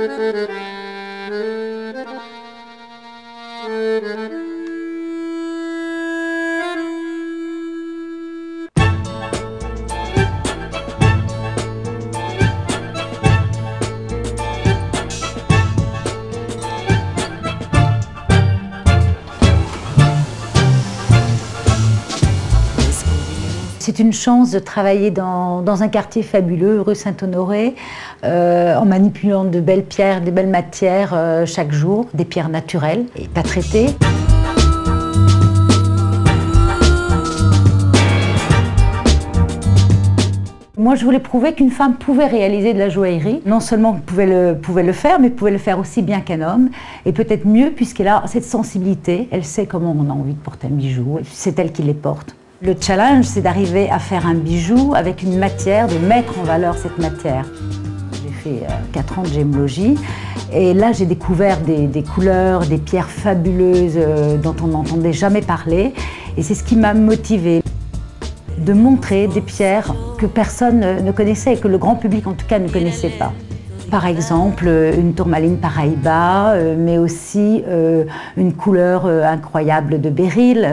C'est une chance de travailler dans un quartier fabuleux, rue Saint-Honoré, en manipulant de belles pierres, des belles matières chaque jour, des pierres naturelles et pas traitées. Moi, je voulais prouver qu'une femme pouvait réaliser de la joaillerie. Non seulement pouvait le faire, mais pouvait le faire aussi bien qu'un homme. Et peut-être mieux, puisqu'elle a cette sensibilité. Elle sait comment on a envie de porter un bijou. C'est elle qui les porte. Le challenge, c'est d'arriver à faire un bijou avec une matière, de mettre en valeur cette matière. J'ai fait 4 ans de gémologie et là j'ai découvert des couleurs, des pierres fabuleuses dont on n'entendait jamais parler et c'est ce qui m'a motivée. De montrer des pierres que personne ne connaissait et que le grand public en tout cas ne connaissait pas. Par exemple, une tourmaline Paraíba, mais aussi une couleur incroyable de béryl.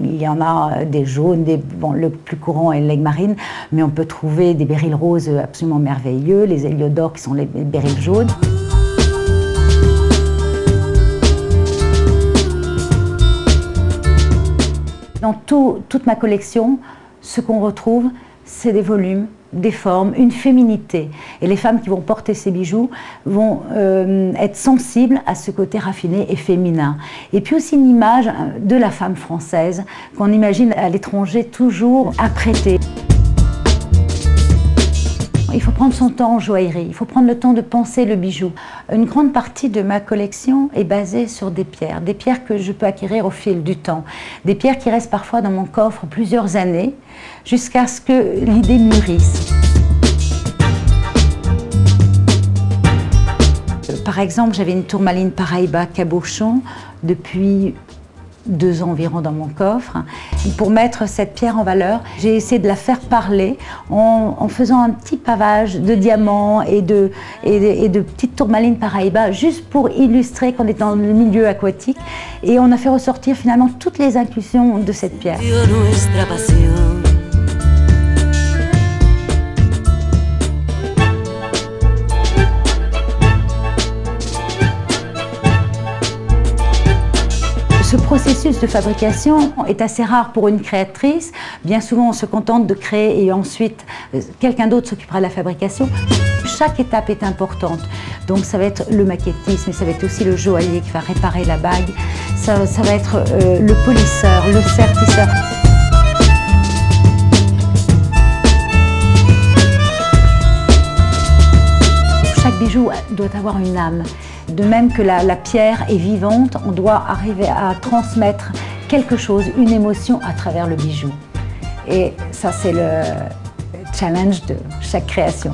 Il y en a des jaunes, bon, le plus courant est l'aigle marine, mais on peut trouver des béryls roses absolument merveilleux, les héliodores qui sont les béryls jaunes. Dans toute ma collection, ce qu'on retrouve, c'est des volumes, des formes, une féminité. Et les femmes qui vont porter ces bijoux vont être sensibles à ce côté raffiné et féminin. Et puis aussi une image de la femme française qu'on imagine à l'étranger toujours apprêtée. Il faut prendre son temps en joaillerie, il faut prendre le temps de penser le bijou. Une grande partie de ma collection est basée sur des pierres que je peux acquérir au fil du temps. Des pierres qui restent parfois dans mon coffre plusieurs années, jusqu'à ce que l'idée mûrisse. Par exemple, j'avais une tourmaline Paraíba cabochon depuis 2 ans environ dans mon coffre. Pour mettre cette pierre en valeur, j'ai essayé de la faire parler en faisant un petit pavage de diamants et de petites tourmalines Paraíba, juste pour illustrer qu'on est dans le milieu aquatique. Et on a fait ressortir finalement toutes les inclusions de cette pierre. Ce processus de fabrication est assez rare pour une créatrice. Bien souvent, on se contente de créer et ensuite, quelqu'un d'autre s'occupera de la fabrication. Chaque étape est importante. Donc, ça va être le maquettiste, mais ça va être aussi le joaillier qui va réparer la bague. Ça va être le polisseur, le sertisseur. Chaque bijou doit avoir une âme. De même que la pierre est vivante, on doit arriver à transmettre quelque chose, une émotion à travers le bijou. Et ça, c'est le challenge de chaque création.